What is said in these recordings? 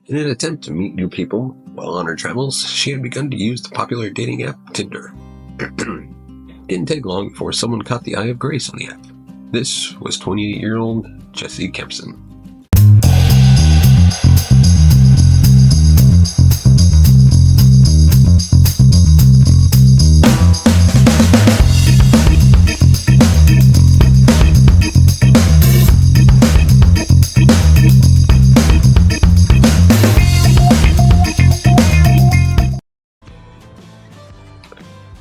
In an attempt to meet new people while on her travels, she had begun to use the popular dating app Tinder. Didn't take long before someone caught the eye of Grace on the app. This was 28-year-old Jesse Kempson.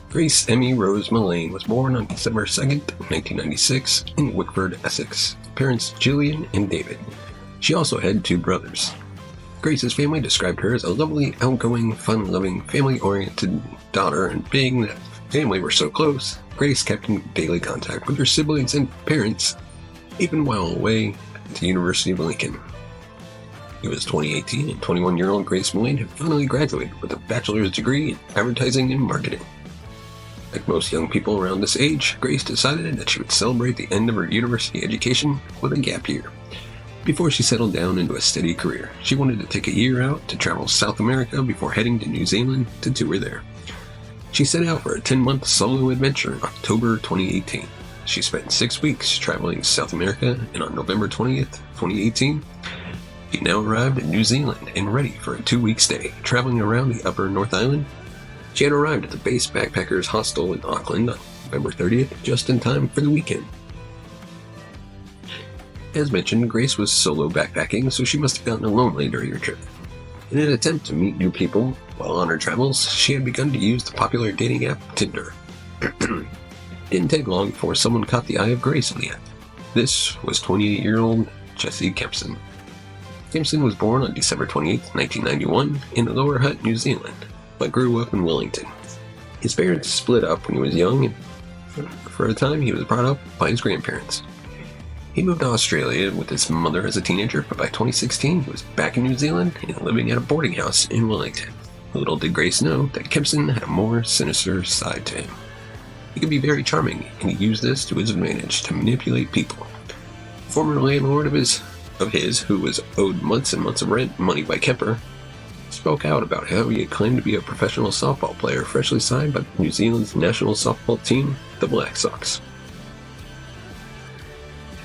Grace Emmy Rose Millane was born on December 2nd, 1996, in Wickford, Essex. Parents Jillian and David. She also had two brothers. Grace's family described her as a lovely, outgoing, fun-loving, family-oriented daughter, and being that family were so close, Grace kept in daily contact with her siblings and parents, even while away at the University of Lincoln. It was 2018, and 21-year-old Grace Millane had finally graduated with a bachelor's degree in advertising and marketing. Like most young people around this age, Grace decided that she would celebrate the end of her university education with a gap year. Before she settled down into a steady career, she wanted to take a year out to travel South America before heading to New Zealand to tour there. She set out for a 10-month solo adventure in October 2018. She spent 6 weeks traveling South America, and on November 20th, 2018, she now arrived in New Zealand and ready for a 2-week stay, traveling around the Upper North Island. She had arrived at the base backpackers hostel in Auckland on November 30th, just in time for the weekend. As mentioned, Grace was solo backpacking, so she must have gotten lonely during her trip. In an attempt to meet new people while on her travels, she had begun to use the popular dating app Tinder. Didn't take long before someone caught the eye of Grace on the app. This was 28-year-old Jesse Kempson. Kempson was born on December 28, 1991, in Lower Hutt, New Zealand, but grew up in Wellington. His parents split up when he was young, and for a time he was brought up by his grandparents. He moved to Australia with his mother as a teenager, but by 2016 he was back in New Zealand and living at a boarding house in Wellington. Little did Grace know that Kempson had a more sinister side to him. He could be very charming, and he used this to his advantage to manipulate people. A former landlord of his, who was owed months and months of rent money by Kemper, spoke out about how he had claimed to be a professional softball player freshly signed by New Zealand's national softball team, the Black Sox.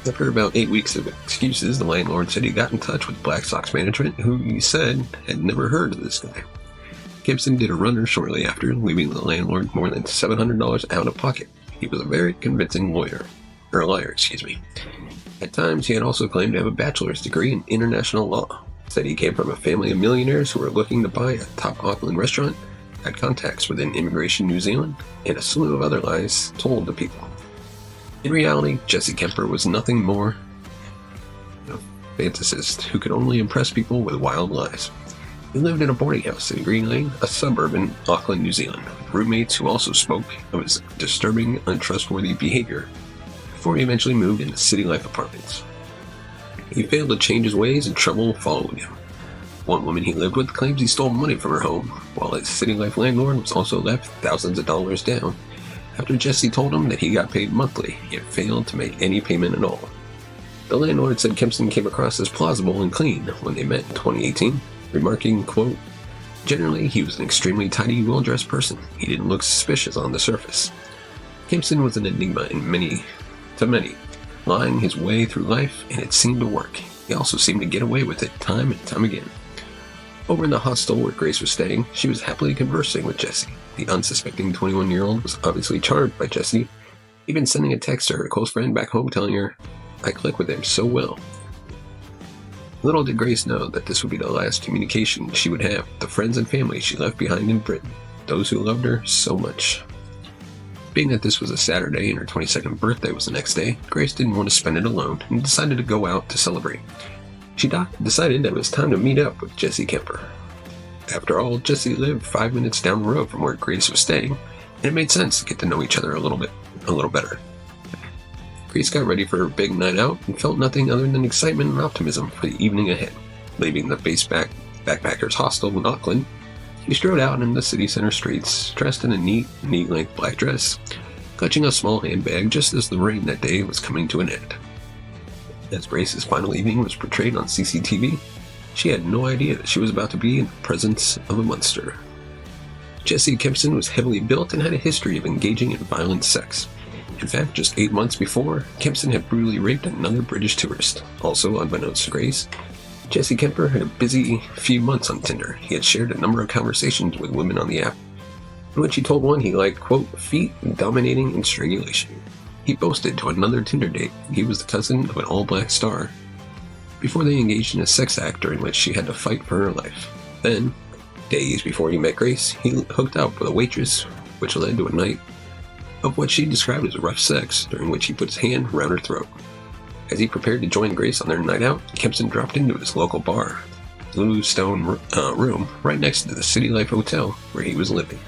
After about 8 weeks of excuses, the landlord said he got in touch with Black Sox management, who he said had never heard of this guy. Kempson did a runner shortly after, leaving the landlord more than $700 out of pocket. He was a very convincing liar. At times, he had also claimed to have a bachelor's degree in international law. Said he came from a family of millionaires who were looking to buy a top Auckland restaurant, had contacts within Immigration New Zealand, and a slew of other lies told to people. In reality, Jesse Kemper was nothing more than a fantasist who could only impress people with wild lies. He lived in a boarding house in Green Lane, a suburb in Auckland, New Zealand, with roommates who also spoke of his disturbing, untrustworthy behavior before he eventually moved into city life apartments. He failed to change his ways, and trouble followed him. One woman he lived with claims he stole money from her home, while his city life landlord was also left thousands of dollars down. After Jesse told him that he got paid monthly, he had failed to make any payment at all. The landlord said Kempson came across as plausible and clean when they met in 2018, remarking, quote, "Generally, he was an extremely tidy, well-dressed person. He didn't look suspicious on the surface." Kempson was an enigma to many, lying his way through life, and it seemed to work. He also seemed to get away with it time and time again. Over in the hostel where Grace was staying, she was happily conversing with Jesse. The unsuspecting 21-year-old was obviously charmed by Jesse, even sending a text to her close friend back home telling her, "I click with him so well." Little did Grace know that this would be the last communication she would have with the friends and family she left behind in Britain, those who loved her so much. Being that this was a Saturday and her 22nd birthday was the next day, Grace didn't want to spend it alone and decided to go out to celebrate. She decided that it was time to meet up with Jesse Kemper. After all, Jesse lived 5 minutes down the road from where Grace was staying, and it made sense to get to know each other a little better. Grace got ready for her big night out and felt nothing other than excitement and optimism for the evening ahead. Leaving the base backpackers hostel in Auckland, he strode out in the city center streets, dressed in a neat, knee-length black dress, clutching a small handbag just as the rain that day was coming to an end. As Grace's final evening was portrayed on CCTV, She had no idea that she was about to be in the presence of a monster. Jesse Kempson was heavily built and had a history of engaging in violent sex. In fact, just 8 months before, Kempson had brutally raped another British tourist. Also, unbeknownst to Grace, Jesse Kemper had a busy few months on Tinder. He had shared a number of conversations with women on the app, in which he told one he liked, quote, feet, dominating, and strangulation. He boasted to another Tinder date he was the cousin of an all-black star, before they engaged in a sex act during which she had to fight for her life. Then, days before he met Grace, he hooked up with a waitress, which led to a night of what she described as rough sex, during which he put his hand around her throat. As he prepared to join Grace on their night out, Kempson dropped into his local bar, Blue Stone room, right next to the City Life Hotel where he was living.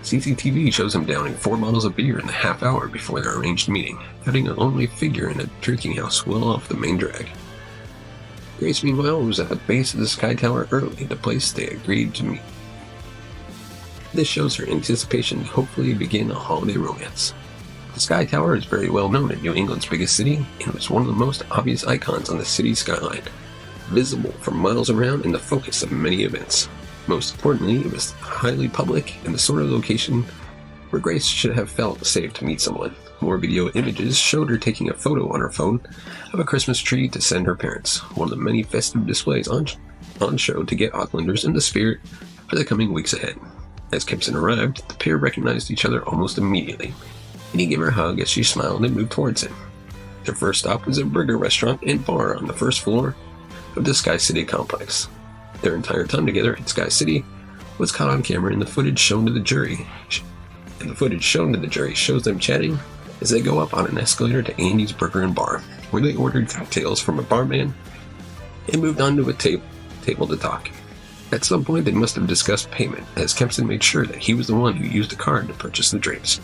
CCTV shows him downing 4 bottles of beer in the half hour before their arranged meeting, cutting a lonely figure in a drinking house well off the main drag. Grace, meanwhile, was at the base of the Sky Tower early, the place they agreed to meet. This shows her anticipation to hopefully begin a holiday romance. The Sky Tower is very well known in New England's biggest city, and was one of the most obvious icons on the city's skyline, visible for miles around and the focus of many events. Most importantly, it was highly public and the sort of location where Grace should have felt safe to meet someone. More video images showed her taking a photo on her phone of a Christmas tree to send her parents, one of the many festive displays on show to get Aucklanders in the spirit for the coming weeks ahead. As Kempson arrived, the pair recognized each other almost immediately, and he gave her a hug as she smiled and moved towards him. Their first stop was a burger restaurant and bar on the first floor of the Sky City complex. Their entire time together at Sky City was caught on camera, and the footage shown to the jury shows them chatting as they go up on an escalator to Andy's Burger and Bar, where they ordered cocktails from a barman and moved on to a table to talk. At some point, they must have discussed payment, as Kempson made sure that he was the one who used the card to purchase the drinks.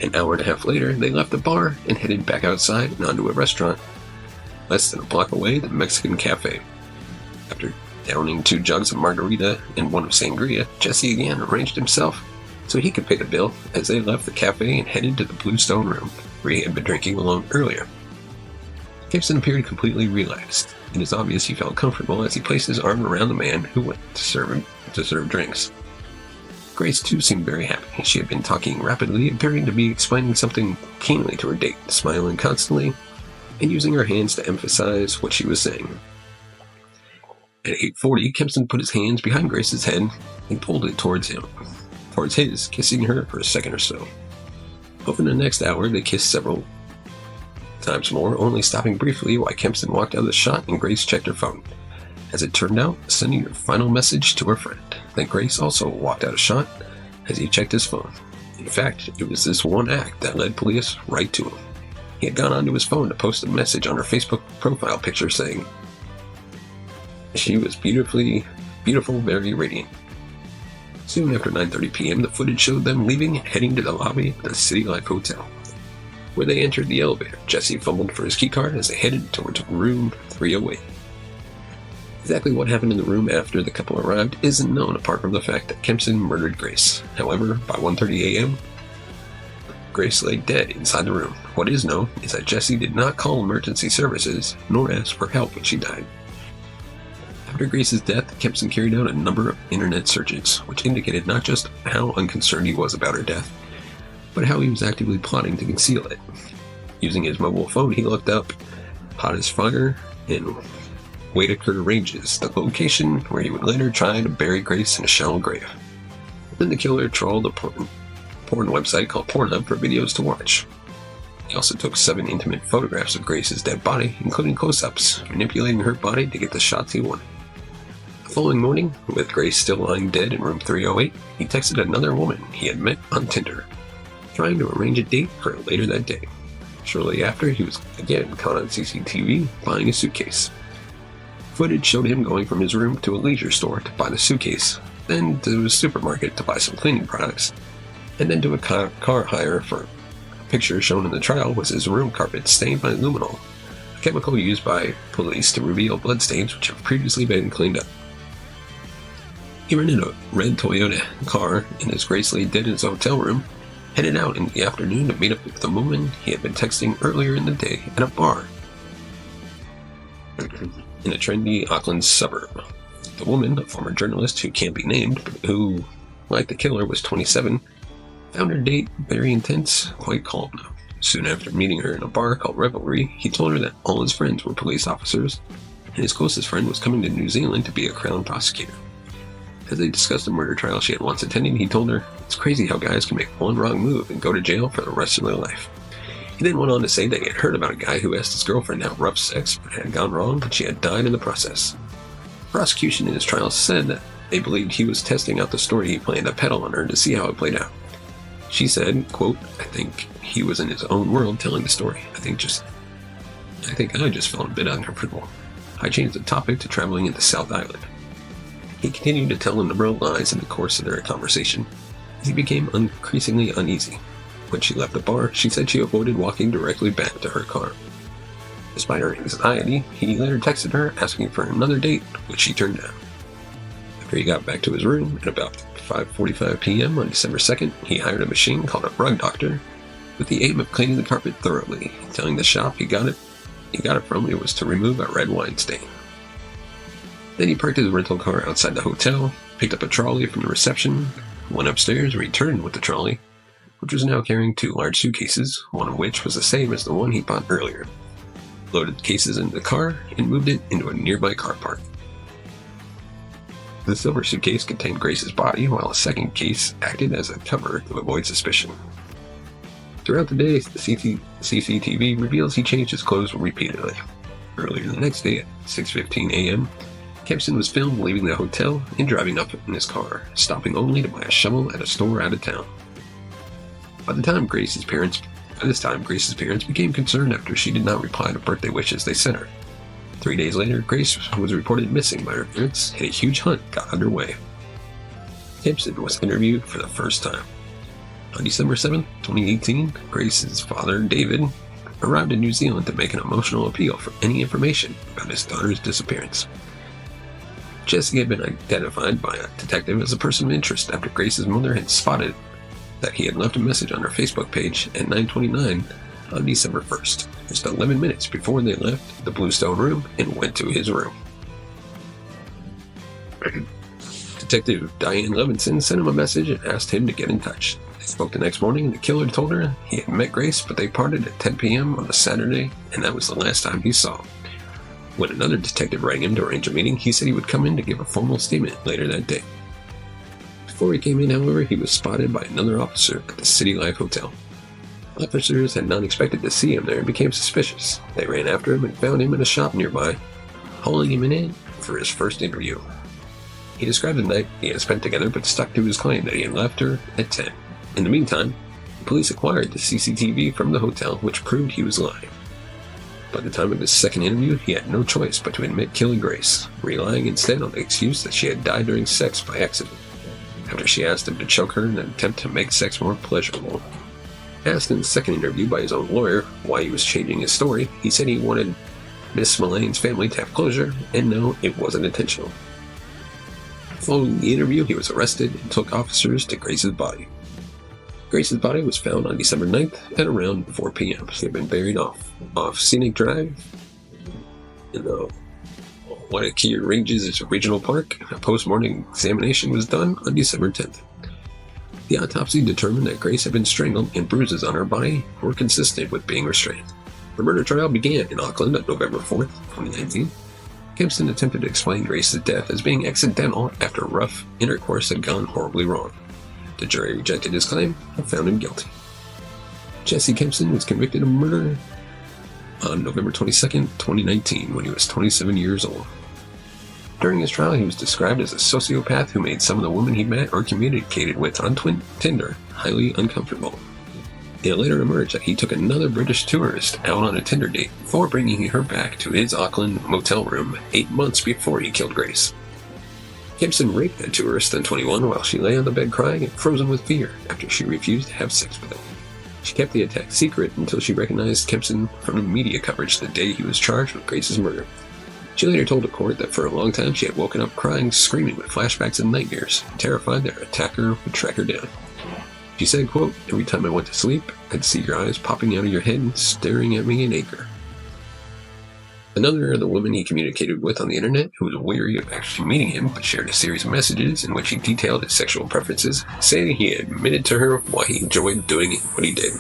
An hour and a half later, they left the bar and headed back outside and onto a restaurant less than a block away, the Mexican Cafe. After downing 2 jugs of margarita and 1 of sangria, Jesse again arranged himself so he could pay the bill as they left the cafe and headed to the Blue Stone room, where he had been drinking alone earlier. Kempson appeared completely relaxed. It is obvious he felt comfortable as he placed his arm around the man who went to serve drinks. Grace, too, seemed very happy. She had been talking rapidly, appearing to be explaining something keenly to her date, smiling constantly and using her hands to emphasize what she was saying. At 8:40, Kempson put his hands behind Grace's head and pulled it towards his, kissing her for a second or so. Over the next hour, they kissed several times more, only stopping briefly while Kempson walked out of the shot and Grace checked her phone. As it turned out, sending her final message to her friend. Then Grace also walked out of shot as he checked his phone. In fact, it was this one act that led police right to him. He had gone onto his phone to post a message on her Facebook profile picture saying, "She was beautiful, very radiant." Soon after 9:30 p.m., the footage showed them leaving, heading to the lobby of the City Life Hotel. Where they entered the elevator, Jesse fumbled for his keycard as they headed towards room 308. Exactly what happened in the room after the couple arrived isn't known, apart from the fact that Kempson murdered Grace. However, by 1:30 a.m., Grace lay dead inside the room. What is known is that Jesse did not call emergency services, nor ask for help when she died. After Grace's death, Kempson carried out a number of internet searches, which indicated not just how unconcerned he was about her death, but how he was actively plotting to conceal it. Using his mobile phone, he looked up hottest fire in Waitakere Ranges, the location where he would later try to bury Grace in a shallow grave. Then the killer trawled a porn website called Pornhub for videos to watch. He also took 7 intimate photographs of Grace's dead body, including close-ups, manipulating her body to get the shots he wanted. The following morning, with Grace still lying dead in room 308, he texted another woman he had met on Tinder, trying to arrange a date for later that day. Shortly after, he was again caught on CCTV buying a suitcase. Footage showed him going from his room to a leisure store to buy the suitcase, then to a supermarket to buy some cleaning products, and then to a car hire for a picture shown in the trial was his room carpet stained by luminol, a chemical used by police to reveal bloodstains which have previously been cleaned up. He rented a red Toyota car, and as Grace lay dead in his hotel room, headed out in the afternoon to meet up with the woman he had been texting earlier in the day at a bar. in a trendy Auckland suburb. The woman, a former journalist who can't be named, but who, like the killer, was 27, found her date very intense, quite calm now. Soon after meeting her in a bar called Revelry, he told her that all his friends were police officers, and his closest friend was coming to New Zealand to be a crown prosecutor. As they discussed a murder trial she had once attended, he told her, "It's crazy how guys can make one wrong move and go to jail for the rest of their life." He then went on to say that he had heard about a guy who asked his girlfriend to have rough sex but had gone wrong and she had died in the process. The prosecution in his trial said that they believed he was testing out the story he planned to peddle on her to see how it played out. She said, quote, "I think he was in his own world telling the story. I think I just felt a bit uncomfortable. I changed the topic to traveling into South Island." He continued to tell a number of lies in the course of their conversation as he became increasingly uneasy. When she left the bar, she said she avoided walking directly back to her car. Despite her anxiety, he later texted her asking for another date, which she turned down. After he got back to his room at about 5:45 p.m. on December 2nd, he hired a machine called a rug doctor with the aim of cleaning the carpet thoroughly, telling the shop he got it from it was to remove a red wine stain. Then he parked his rental car outside the hotel, picked up a trolley from the reception, went upstairs, returned with the trolley, which was now carrying 2 large suitcases, one of which was the same as the one he bought earlier. Loaded the cases into the car and moved it into a nearby car park. The silver suitcase contained Grace's body, while a second case acted as a cover to avoid suspicion. Throughout the day, the CCTV reveals he changed his clothes repeatedly. Earlier the next day at 6:15 a.m., Kempson was filmed leaving the hotel and driving up in his car, stopping only to buy a shovel at a store out of town. By this time, Grace's parents became concerned after she did not reply to birthday wishes they sent her. 3 days later, Grace was reported missing by her parents, and a huge hunt got underway. Kempson was interviewed for the first time. On December 7, 2018, Grace's father, David, arrived in New Zealand to make an emotional appeal for any information about his daughter's disappearance. Jesse had been identified by a detective as a person of interest after Grace's mother had spotted that he had left a message on her Facebook page at 9:29 on December 1st, just 11 minutes before they left the Bluestone room and went to his room. Detective Diane Levinson sent him a message and asked him to get in touch. They spoke the next morning and the killer told her he had met Grace, but they parted at 10 p.m. on a Saturday, and that was the last time he saw her. When another detective rang him to arrange a meeting, he said he would come in to give a formal statement later that day. Before he came in, however, he was spotted by another officer at the City Life Hotel. Officers had not expected to see him there and became suspicious. They ran after him and found him in a shop nearby, hauling him in for his first interview. He described the night he had spent together but stuck to his claim that he had left her at 10. In the meantime, police acquired the CCTV from the hotel, which proved he was lying. By the time of his second interview, he had no choice but to admit killing Grace, relying instead on the excuse that she had died during sex by accident, after she asked him to choke her in an attempt to make sex more pleasurable. Asked in the second interview by his own lawyer why he was changing his story, he said he wanted Miss Millane's family to have closure, and no, it wasn't intentional. Following the interview, he was arrested and took officers to Grace's body. Grace's body was found on December 9th at around 4 p.m. She had been buried off Scenic Drive in the Waitakere Ranges Regional Park. A post-mortem examination was done on December 10th. The autopsy determined that Grace had been strangled and bruises on her body were consistent with being restrained. The murder trial began in Auckland on November 4th, 2019. Kempson attempted to explain Grace's death as being accidental after rough intercourse had gone horribly wrong. The jury rejected his claim and found him guilty. Jesse Kempson was convicted of murder on November 22, 2019, when he was 27 years old. During his trial, he was described as a sociopath who made some of the women he met or communicated with on Tinder highly uncomfortable. It later emerged that he took another British tourist out on a Tinder date before bringing her back to his Auckland motel room 8 months before he killed Grace. Kempson raped that tourist in 21 while she lay on the bed crying and frozen with fear after she refused to have sex with him. She kept the attack secret until she recognized Kempson from the media coverage the day he was charged with Grace's murder. She later told the court that for a long time she had woken up crying, screaming with flashbacks and nightmares, terrified that her attacker would track her down. She said, quote, "Every time I went to sleep, I'd see your eyes popping out of your head and staring at me in anger." Another, the woman he communicated with on the internet, who was wary of actually meeting him but shared a series of messages in which he detailed his sexual preferences, saying he admitted to her why he enjoyed doing what he did.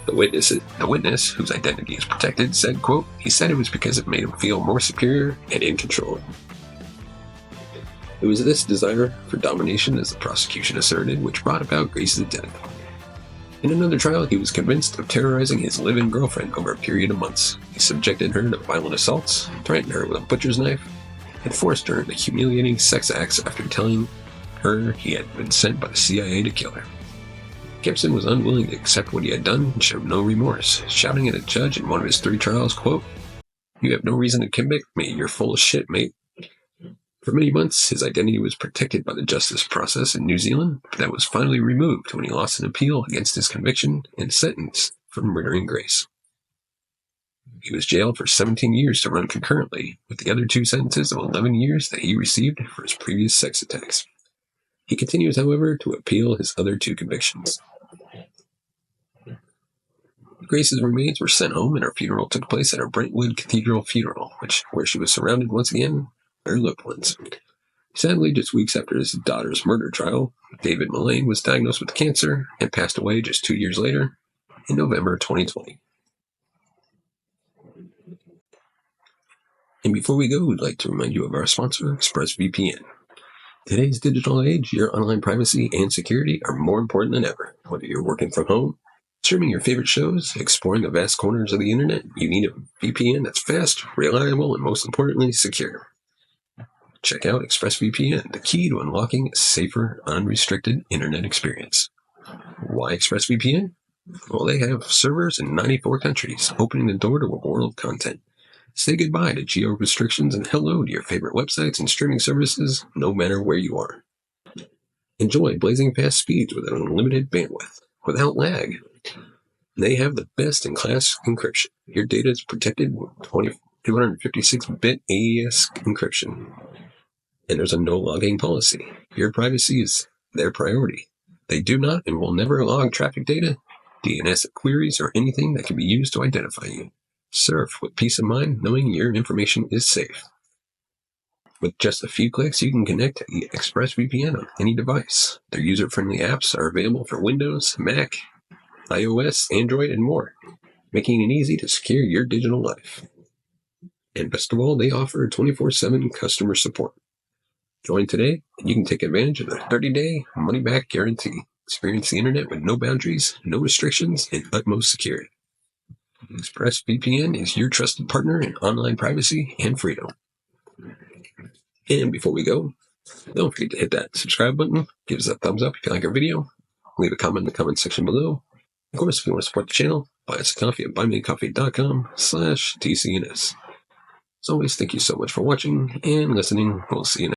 The witness, whose identity is protected, said, quote, "He said it was because it made him feel more superior and in control." It was this desire for domination, as the prosecution asserted, which brought about Grace's death. In another trial, he was convinced of terrorizing his live-in girlfriend over a period of months. He subjected her to violent assaults, threatened her with a butcher's knife, and forced her into humiliating sex acts after telling her he had been sent by the CIA to kill her. Kempson was unwilling to accept what he had done and showed no remorse, shouting at a judge in one of his 3 trials, quote, "You have no reason to convict me, you're full of shit, mate." For many months, his identity was protected by the justice process in New Zealand, but that was finally removed when he lost an appeal against his conviction and sentence for murdering Grace. He was jailed for 17 years to run concurrently with the other 2 sentences of 11 years that he received for his previous sex attacks. He continues, however, to appeal his other 2 convictions. Grace's remains were sent home, and her funeral took place at her Brentwood Cathedral funeral, where she was surrounded once again by her loved ones. Sadly, just weeks after his daughter's murder trial, David Millane was diagnosed with cancer and passed away just 2 years later in November 2020. And before we go, we'd like to remind you of our sponsor, ExpressVPN. In today's digital age, your online privacy and security are more important than ever. Whether you're working from home, streaming your favorite shows, exploring the vast corners of the internet, you need a VPN that's fast, reliable, and most importantly, secure. Check out ExpressVPN, the key to unlocking a safer, unrestricted internet experience. Why ExpressVPN? Well, they have servers in 94 countries, opening the door to a world of content. Say goodbye to geo restrictions and hello to your favorite websites and streaming services, no matter where you are. Enjoy blazing fast speeds with unlimited bandwidth, without lag. They have the best-in-class encryption. Your data is protected with 256-bit AES encryption. And there's a no-logging policy. Your privacy is their priority. They do not and will never log traffic data, DNS queries, or anything that can be used to identify you. Surf with peace of mind knowing your information is safe. With just a few clicks, you can connect to ExpressVPN on any device. Their user-friendly apps are available for Windows, Mac, iOS, Android, and more, making it easy to secure your digital life. And best of all, they offer 24/7 customer support. Join today, and you can take advantage of their 30-day money-back guarantee. Experience the internet with no boundaries, no restrictions, and utmost security. ExpressVPN is your trusted partner in online privacy and freedom. And before we go, don't forget to hit that subscribe button, give us a thumbs up if you like our video, leave a comment in the comment section below. Of course, if you want to support the channel, buy us a coffee at buymeacoffee.com/TCNS. As always, thank you so much for watching and listening. We'll see you next time.